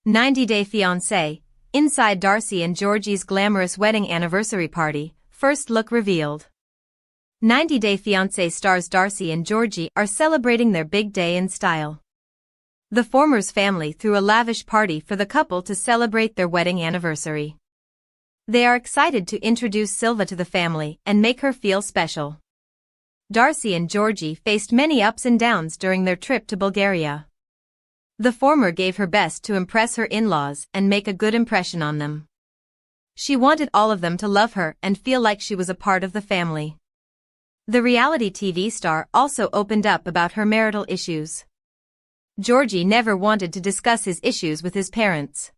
90-Day Fiancé, inside Darcy and Georgie's glamorous wedding anniversary party, first look revealed. 90-Day Fiancé stars Darcy and Georgie are celebrating their big day in style. The former's family threw a lavish party for the couple to celebrate their wedding anniversary. They are excited to introduce Silva to the family and make her feel special. Darcy and Georgie faced many ups and downs during their trip to Bulgaria. The former gave her best to impress her in-laws and make a good impression on them. She wanted all of them to love her and feel like she was a part of the family. The reality TV star also opened up about her marital issues. Georgie never wanted to discuss his issues with his parents.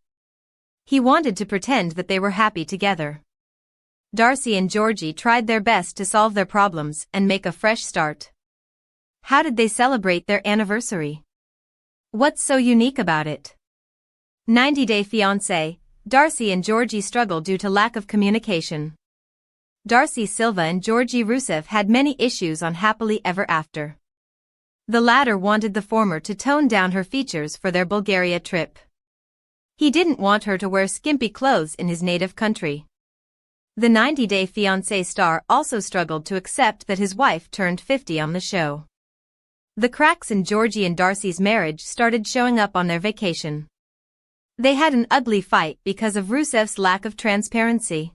He wanted to pretend that they were happy together. Darcy and Georgie tried their best to solve their problems and make a fresh start. How did they celebrate their anniversary? What's so unique about it? 90-Day Fiancé, Darcy and Georgie struggled due to lack of communication. Stacey Silva and Rusev had many issues on Happily Ever After. The latter wanted the former to tone down her features for their Bulgaria trip. He didn't want her to wear skimpy clothes in his native country. The 90-Day Fiancé star also struggled to accept that his wife turned 50 on the show. The cracks in Georgie and Darcy's marriage started showing up on their vacation. They had an ugly fight because of Rusev's lack of transparency.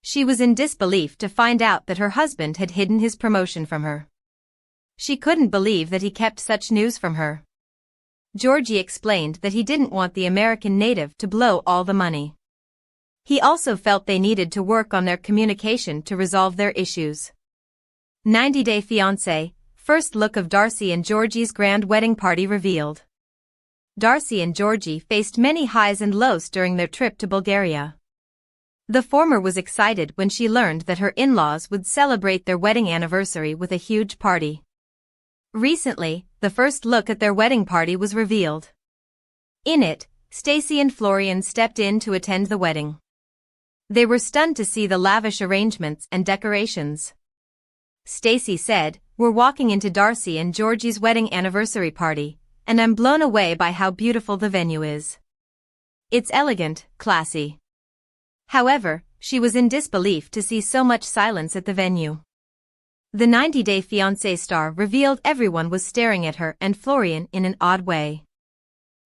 She was in disbelief to find out that her husband had hidden his promotion from her. She couldn't believe that he kept such news from her. Georgie explained that he didn't want the American native to blow all the money. He also felt they needed to work on their communication to resolve their issues. 90-Day Fiancé, first look of Darcy and Georgie's grand wedding party revealed. Darcy and Georgie faced many highs and lows during their trip to Bulgaria. The former was excited when she learned that her in-laws would celebrate their wedding anniversary with a huge party. Recently, the first look at their wedding party was revealed. In it, Stacy and Florian stepped in to attend the wedding. They were stunned to see the lavish arrangements and decorations. Stacy said, "We're walking into Darcy and Georgie's wedding anniversary party, and I'm blown away by how beautiful the venue is. It's elegant, classy." However, she was in disbelief to see so much silence at the venue. The 90-Day Fiancé star revealed everyone was staring at her and Florian in an odd way.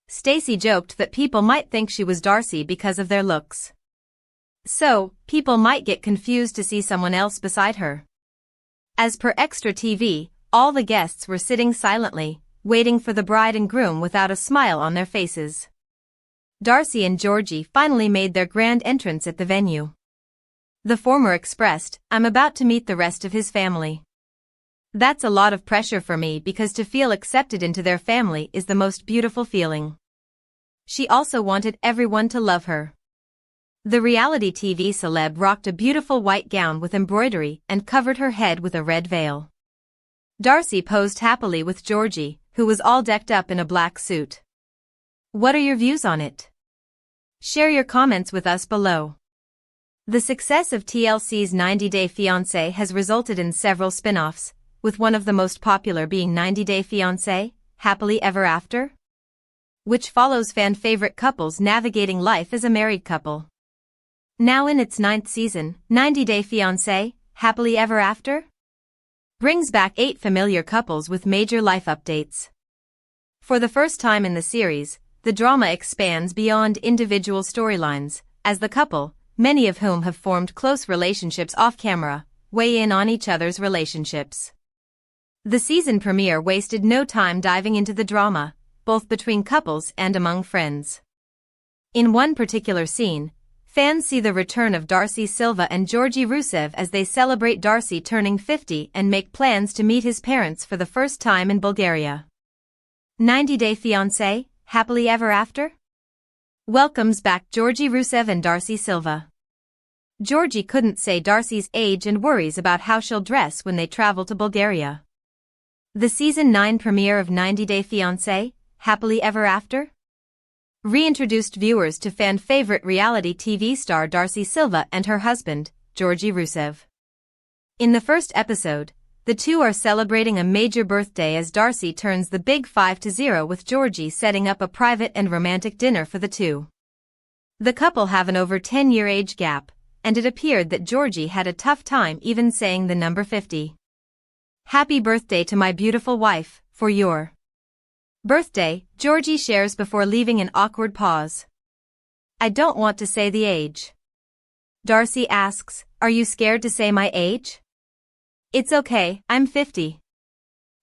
Stacy joked that people might think she was Darcy because of their looks. So, people might get confused to see someone else beside her. As per Extra TV, all the guests were sitting silently, waiting for the bride and groom without a smile on their faces. Darcy and Georgie finally made their grand entrance at the venue. The former expressed, "I'm about to meet the rest of his family. That's a lot of pressure for me because to feel accepted into their family is the most beautiful feeling." She also wanted everyone to love her. The reality TV celeb rocked a beautiful white gown with embroidery and covered her head with a red veil. Darcy posed happily with Georgie, who was all decked up in a black suit. What are your views on it? Share your comments with us below. The success of TLC's 90-Day Fiancé has resulted in several spin-offs, with one of the most popular being 90-Day Fiancé, Happily Ever After, which follows fan-favorite couples navigating life as a married couple. Now in its 9th season, 90-Day Fiancé, Happily Ever After brings back 8 familiar couples with major life updates. For the first time in the series, the drama expands beyond individual storylines, as the couple, many of whom have formed close relationships off-camera, weigh in on each other's relationships. The season premiere wasted no time diving into the drama, both between couples and among friends. In one particular scene, fans see the return of Stacey Silva and Rusev as they celebrate Darcy turning 50 and make plans to meet his parents for the first time in Bulgaria. 90-Day Fiancé, Happily Ever After welcomes back Rusev and Stacey Silva. Georgie couldn't say Darcy's age and worries about how she'll dress when they travel to Bulgaria. The Season 9 premiere of 90-Day Fiancé, Happily Ever After reintroduced viewers to fan-favorite reality TV star Stacey Silva and her husband, Rusev. In the first episode, The two are celebrating a major birthday as Darcy turns the big 5-0 with Georgi setting up a private and romantic dinner for the two. The couple have an over 10-year age gap, and it appeared that Georgi had a tough time even saying the number 50. Happy birthday to my beautiful wife, for your birthday, Georgi shares before leaving an awkward pause. I don't want to say the age. Darcy asks, are you scared to say my age? It's okay, I'm 50.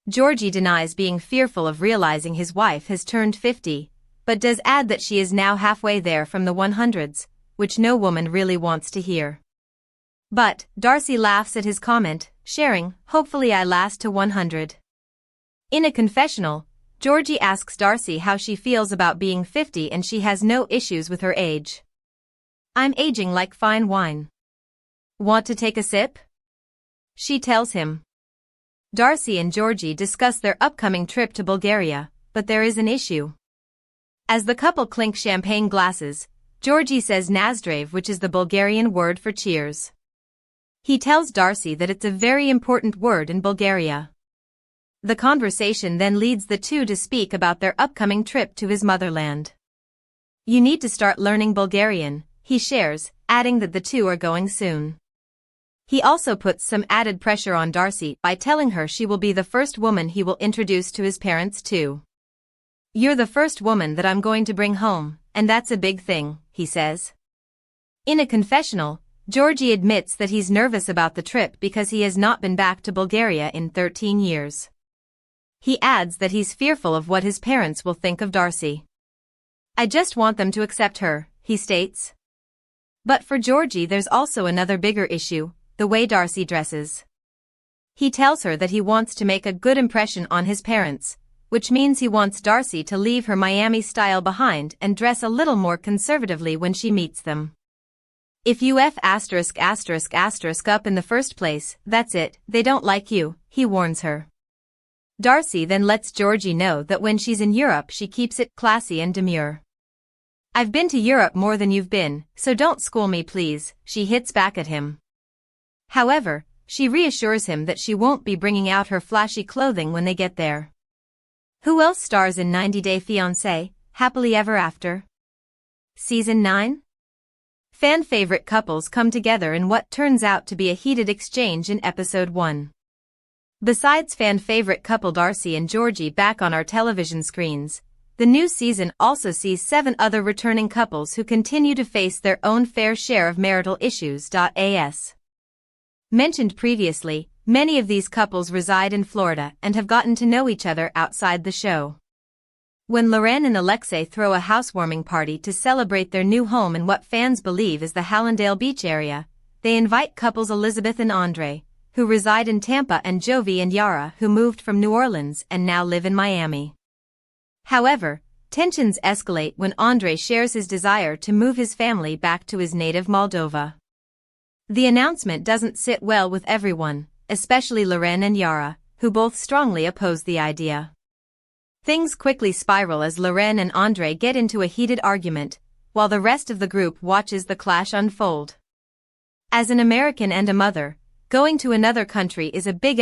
Georgi denies being fearful of realizing his wife has turned 50, but does add that she is now halfway there from the 100s, which no woman really wants to hear. But, Darcy laughs at his comment, sharing, hopefully I last to 100. In a confessional, Georgi asks Darcy how she feels about being 50 and she has no issues with her age. I'm aging like fine wine. Want to take a sip? She tells him. Darcy and Georgi discuss their upcoming trip to Bulgaria, but there is an issue. As the couple clink champagne glasses, Georgi says nazdrav, which is the Bulgarian word for cheers. He tells Darcy that it's a very important word in Bulgaria. The conversation then leads the two to speak about their upcoming trip to his motherland. You need to start learning Bulgarian, he shares, adding that the two are going soon. He also puts some added pressure on Darcy by telling her she will be the first woman he will introduce to his parents too. You're the first woman that I'm going to bring home, and that's a big thing, he says. In a confessional, Georgi admits that he's nervous about the trip because he has not been back to Bulgaria in 13 years. He adds that he's fearful of what his parents will think of Darcy. I just want them to accept her, he states. But for Georgi there's also another bigger issue, the way Darcy dresses. He tells her that he wants to make a good impression on his parents, which means he wants Darcy to leave her Miami style behind and dress a little more conservatively when she meets them. If you F*** up in the first place, that's it, they don't like you, he warns her. Darcy then lets Georgi know that when she's in Europe she keeps it classy and demure. I've been to Europe more than you've been, so don't school me please, she hits back at him. However, she reassures him that she won't be bringing out her flashy clothing when they get there. Who else stars in 90 Day Fiancé, Happily Ever After? Season 9? Fan favorite couples come together in what turns out to be a heated exchange in episode 1. Besides fan favorite couple Darcy and Georgi back on our television screens, the new season also sees 7 other returning couples who continue to face their own fair share of marital issues. As mentioned previously, many of these couples reside in Florida and have gotten to know each other outside the show. When Loren and Alexei throw a housewarming party to celebrate their new home in what fans believe is the Hallandale Beach area, they invite couples Elizabeth and Andre, who reside in Tampa, and Jovi and Yara, who moved from New Orleans and now live in Miami. However, tensions escalate when Andre shares his desire to move his family back to his native Moldova. The announcement doesn't sit well with everyone, especially Loren and Yara, who both strongly oppose the idea. Things quickly spiral as Loren and Andre get into a heated argument, while the rest of the group watches the clash unfold. As an American and a mother, going to another country is a big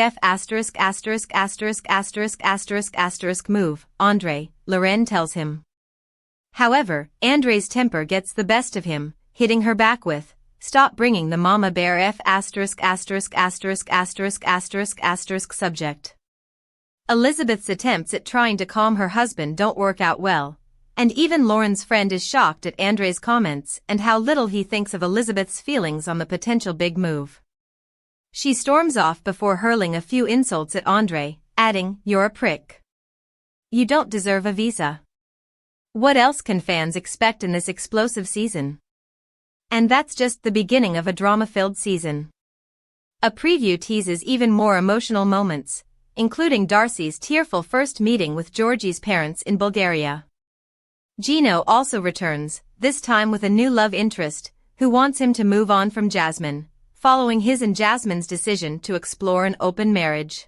move, Andre, Loren tells him. However, Andre's temper gets the best of him, hitting her back with, "Stop bringing the mama bear subject." Elizabeth's attempts at trying to calm her husband don't work out well, and even Lauren's friend is shocked at Andre's comments and how little he thinks of Elizabeth's feelings on the potential big move. She storms off before hurling a few insults at Andre, adding, "You're a prick. You don't deserve a visa." What else can fans expect in this explosive season? And that's just the beginning of a drama-filled season. A preview teases even more emotional moments, including Darcy's tearful first meeting with Georgi's parents in Bulgaria. Gino also returns, this time with a new love interest, who wants him to move on from Jasmine, following his and Jasmine's decision to explore an open marriage.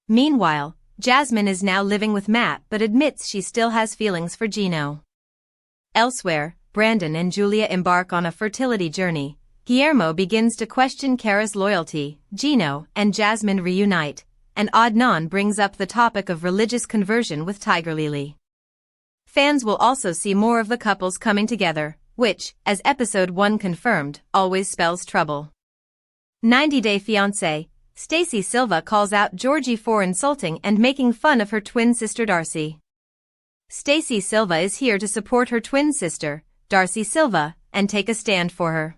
Meanwhile, Jasmine is now living with Matt but admits she still has feelings for Gino. Elsewhere, Brandon and Julia embark on a fertility journey, Guillermo begins to question Kara's loyalty, Gino and Jasmine reunite, and Adnan brings up the topic of religious conversion with Tiger Lily. Fans will also see more of the couples coming together, which, as episode 1 confirmed, always spells trouble. 90 Day Fiancé, Stacey Silva calls out Georgi for insulting and making fun of her twin sister Darcy. Stacey Silva is here to support her twin sister, Darcey Silva, and take a stand for her.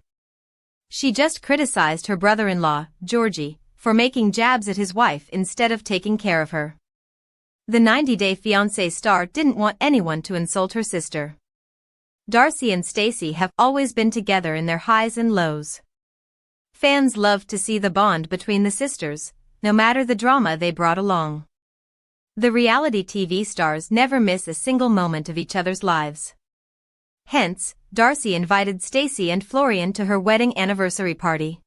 She just criticized her brother-in-law, Georgi, for making jabs at his wife instead of taking care of her. The 90 Day Fiancé star didn't want anyone to insult her sister. Darcy and Stacy have always been together in their highs and lows. Fans loved to see the bond between the sisters, no matter the drama they brought along. The reality TV stars never miss a single moment of each other's lives. Hence, Darcy invited Stacy and Florian to her wedding anniversary party.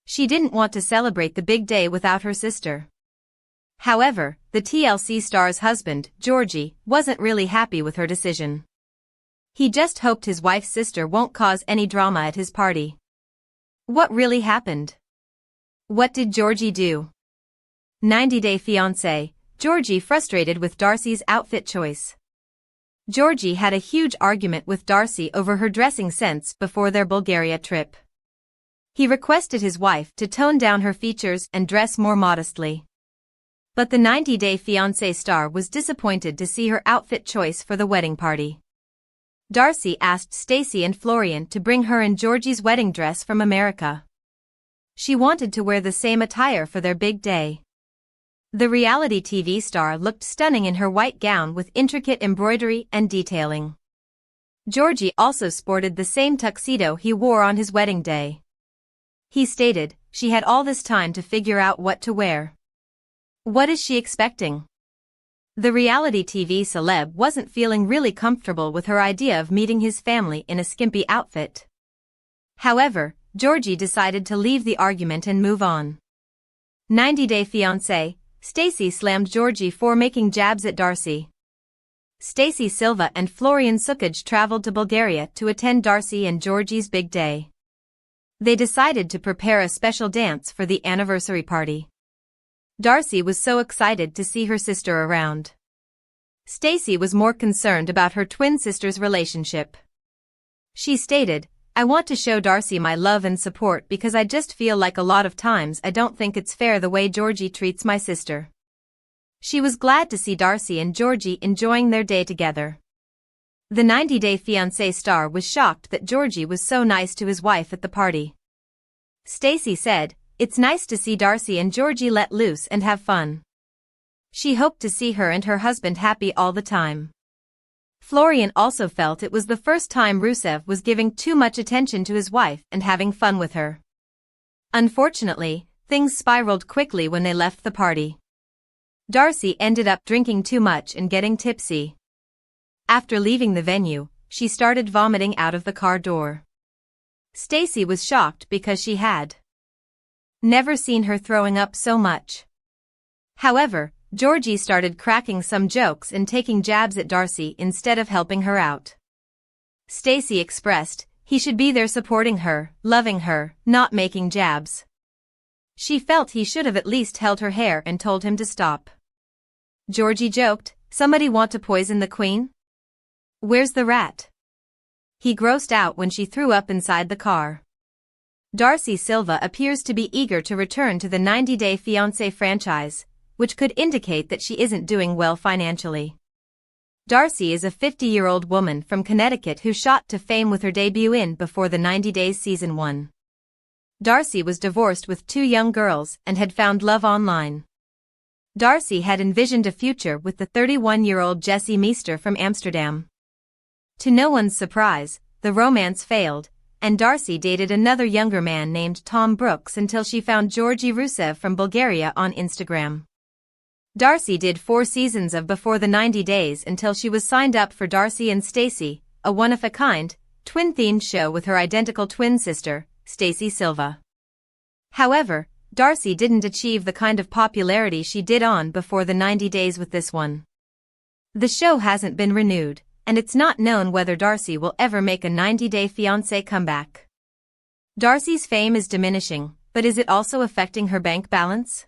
She didn't want to celebrate the big day without her sister. However, the TLC star's husband, Georgi, wasn't really happy with her decision. He just hoped his wife's sister won't cause any drama at his party. What really happened? What did Georgi do? 90 Day Fiancé, Georgi frustrated with Darcy's outfit choice. Georgi had a huge argument with Darcy over her dressing sense before their Bulgaria trip. He requested his wife to tone down her features and dress more modestly. But the 90 Day Fiancé star was disappointed to see her outfit choice for the wedding party. Darcy asked Stacy and Florian to bring her and Georgi's wedding dress from America. She wanted to wear the same attire for their big day. The reality TV star looked stunning in her white gown with intricate embroidery and detailing. Georgi also sported the same tuxedo he wore on his wedding day. He stated, she had all this time to figure out what to wear. What is she expecting? The reality TV celeb wasn't feeling really comfortable with her idea of meeting his family in a skimpy outfit. However, Georgi decided to leave the argument and move on. 90 Day Fiancé, Stacy slammed Georgi for making jabs at Darcy. Stacey Silva and Florian Sukic traveled to Bulgaria to attend Darcy and Georgi's big day. They decided to prepare a special dance for the anniversary party. Darcy was so excited to see her sister around. Stacy was more concerned about her twin sister's relationship. She stated, I want to show Darcy my love and support because I just feel like a lot of times I don't think it's fair the way Georgi treats my sister. She was glad to see Darcy and Georgi enjoying their day together. The 90 Day Fiancé star was shocked that Georgi was so nice to his wife at the party. Stacy said, it's nice to see Darcy and Georgi let loose and have fun. She hoped to see her and her husband happy all the time. Florian also felt it was the first time Rusev was giving too much attention to his wife and having fun with her. Unfortunately, things spiraled quickly when they left the party. Darcy ended up drinking too much and getting tipsy. After leaving the venue, she started vomiting out of the car door. Stacy was shocked because she had never seen her throwing up so much. However, Georgi started cracking some jokes and taking jabs at Darcy instead of helping her out. Stacy expressed, he should be there supporting her, loving her, not making jabs. She felt he should have at least held her hair and told him to stop. Georgi joked, somebody want to poison the queen? Where's the rat? He grossed out when she threw up inside the car. Darcey Silva appears to be eager to return to the 90 Day Fiancé franchise, which could indicate that she isn't doing well financially. Darcy is a 50-year-old woman from Connecticut who shot to fame with her debut in Before the 90 Days Season 1. Darcy was divorced with 2 young girls and had found love online. Darcy had envisioned a future with the 31-year-old Jesse Meester from Amsterdam. To no one's surprise, the romance failed, and Darcy dated another younger man named Tom Brooks until she found Georgi Rusev from Bulgaria on Instagram. Darcy did 4 seasons of Before the 90 Days until she was signed up for Darcy and Stacy, a one-of-a-kind, twin-themed show with her identical twin sister, Stacey Silva. However, Darcy didn't achieve the kind of popularity she did on Before the 90 Days with this one. The show hasn't been renewed, and it's not known whether Darcy will ever make a 90 Day Fiancé comeback. Darcy's fame is diminishing, but is it also affecting her bank balance?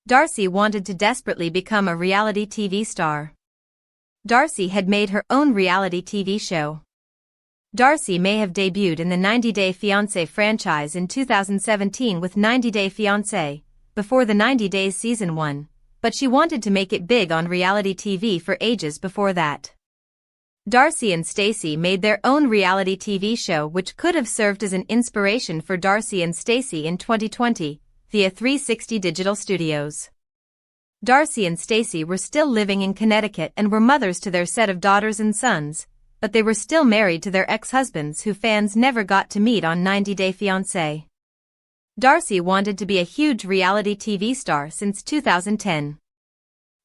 Darcy wanted to desperately become a reality TV star. Darcy had made her own reality TV show. Darcy may have debuted in the 90 Day Fiancé franchise in 2017 with 90 Day Fiancé, before the 90 Days Season 1, but she wanted to make it big on reality TV for ages before that. Darcy and Stacy made their own reality TV show which could have served as an inspiration for Darcy and Stacy in 2020, via 360 Digital Studios. Darcy and Stacy were still living in Connecticut and were mothers to their set of daughters and sons, but they were still married to their ex-husbands who fans never got to meet on 90 Day Fiancé. Darcy wanted to be a huge reality TV star since 2010.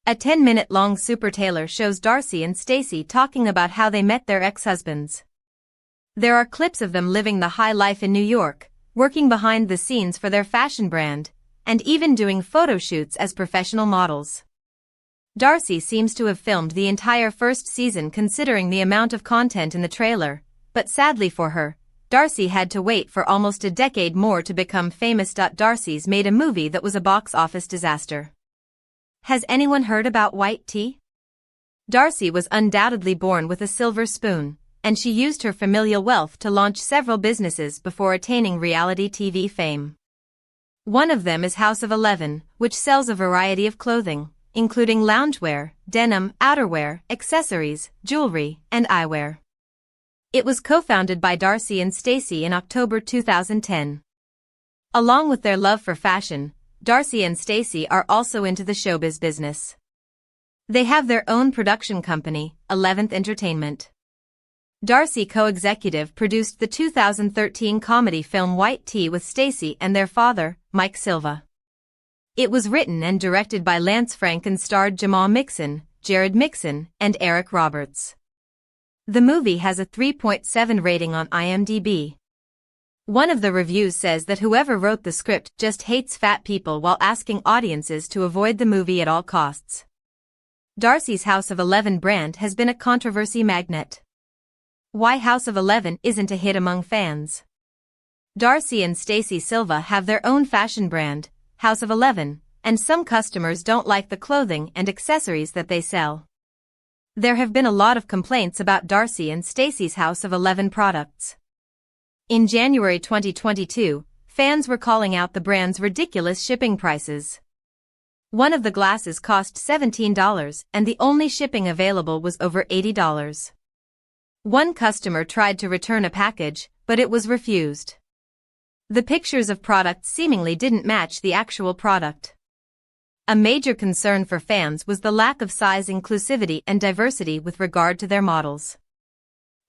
A 10-minute-long Super Taylor shows Darcy and Stacy talking about how they met their ex-husbands. There are clips of them living the high life in New York, working behind the scenes for their fashion brand, and even doing photo shoots as professional models. Darcy seems to have filmed the entire first season considering the amount of content in the trailer, but sadly for her, Darcy had to wait for almost a decade more to become famous. Darcy's made a movie that was a box office disaster. Has anyone heard about white tea? Darcy was undoubtedly born with a silver spoon, and she used her familial wealth to launch several businesses before attaining reality TV fame. One of them is House of 11, which sells a variety of clothing, including loungewear, denim, outerwear, accessories, jewelry, and eyewear. It was co-founded by Darcy and Stacy in October 2010. Along with their love for fashion, Darcy and Stacy are also into the showbiz business. They have their own production company, 11th Entertainment. Darcy co-executive produced the 2013 comedy film White Tea with Stacy and their father, Mike Silva. It was written and directed by Lance Frank and starred Jamal Mixon, Jared Mixon, and Eric Roberts. The movie has a 3.7 rating on IMDb. One of the reviews says that whoever wrote the script just hates fat people while asking audiences to avoid the movie at all costs. Darcy's House of 11 brand has been a controversy magnet. Why House of 11 isn't a hit among fans? Darcy and Stacey Silva have their own fashion brand, House of 11, and some customers don't like the clothing and accessories that they sell. There have been a lot of complaints about Darcy and Stacy's House of 11 products. In January 2022, fans were calling out the brand's ridiculous shipping prices. One of the glasses cost $17 and the only shipping available was over $80. One customer tried to return a package, but it was refused. The pictures of products seemingly didn't match the actual product. A major concern for fans was the lack of size inclusivity and diversity with regard to their models.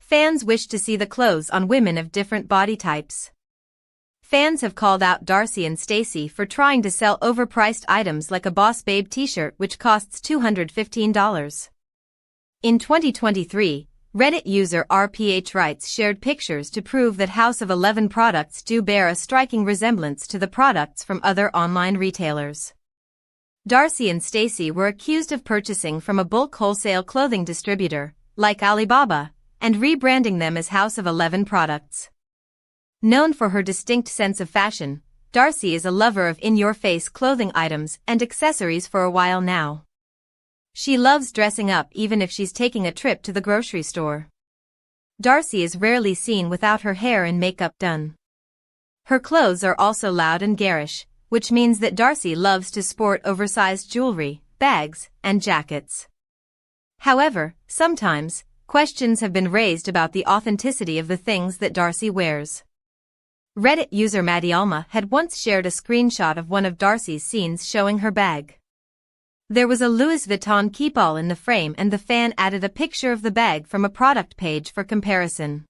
Fans wished to see the clothes on women of different body types. Fans have called out Darcy and Stacy for trying to sell overpriced items like a Boss Babe t-shirt which costs $215. In 2023, Reddit user RPH Writes shared pictures to prove that House of 11 products do bear a striking resemblance to the products from other online retailers. Darcy and Stacy were accused of purchasing from a bulk wholesale clothing distributor, like Alibaba, and rebranding them as House of 11 products. Known for her distinct sense of fashion, Darcy is a lover of in-your-face clothing items and accessories for a while now. She loves dressing up even if she's taking a trip to the grocery store. Darcy is rarely seen without her hair and makeup done. Her clothes are also loud and garish, which means that Darcy loves to sport oversized jewelry, bags, and jackets. However, sometimes, questions have been raised about the authenticity of the things that Darcy wears. Reddit user Marital had once shared a screenshot of one of Darcy's scenes showing her bag. There was a Louis Vuitton keepall in the frame and the fan added a picture of the bag from a product page for comparison.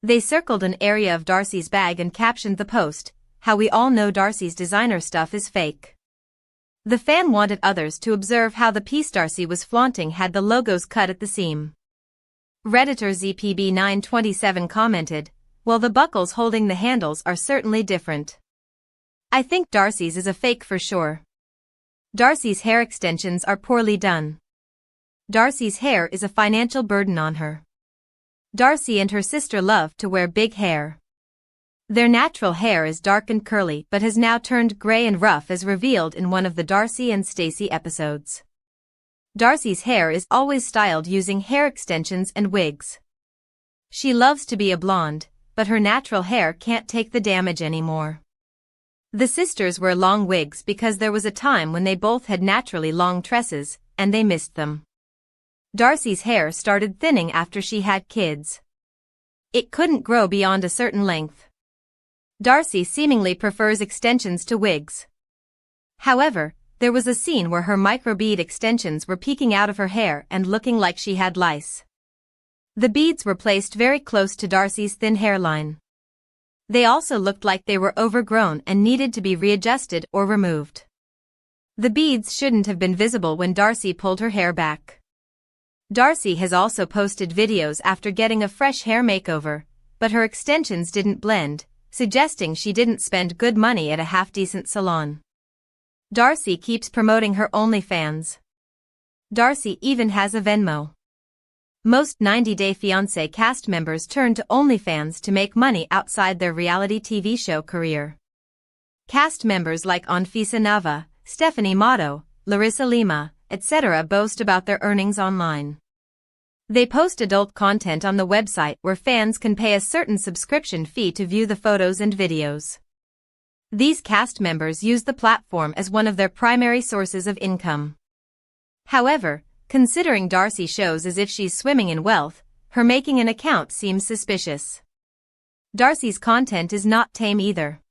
They circled an area of Darcy's bag and captioned the post, "How we all know Darcy's designer stuff is fake." The fan wanted others to observe how the piece Darcy was flaunting had the logos cut at the seam. Redditor ZPB927 commented, "Well, the buckles holding the handles are certainly different. I think Darcy's is a fake for sure. Darcy's hair extensions are poorly done. Darcy's hair is a financial burden on her. Darcy and her sister love to wear big hair. Their natural hair is dark and curly but has now turned gray and rough as revealed in one of the Darcy and Stacy episodes. Darcy's hair is always styled using hair extensions and wigs. She loves to be a blonde, but her natural hair can't take the damage anymore. The sisters wear long wigs because there was a time when they both had naturally long tresses, and they missed them. Darcy's hair started thinning after she had kids. It couldn't grow beyond a certain length. Darcy seemingly prefers extensions to wigs. However, there was a scene where her microbead extensions were peeking out of her hair and looking like she had lice. The beads were placed very close to Darcy's thin hairline. They also looked like they were overgrown and needed to be readjusted or removed. The beads shouldn't have been visible when Darcy pulled her hair back. Darcy has also posted videos after getting a fresh hair makeover, but her extensions didn't blend, suggesting she didn't spend good money at a half-decent salon. Darcy keeps promoting her OnlyFans. Darcy even has a Venmo. Most 90 Day Fiancé cast members turn to OnlyFans to make money outside their reality TV show career. Cast members like Anfisa Nava, Stephanie Motto, Larissa Lima, etc. boast about their earnings online. They post adult content on the website where fans can pay a certain subscription fee to view the photos and videos. These cast members use the platform as one of their primary sources of income. However, considering Darcy shows as if she's swimming in wealth, her making an account seems suspicious. Darcy's content is not tame either.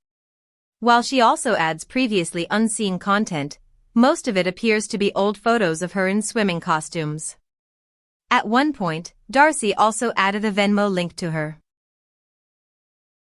While she also adds previously unseen content, most of it appears to be old photos of her in swimming costumes. At one point, Darcy also added a Venmo link to her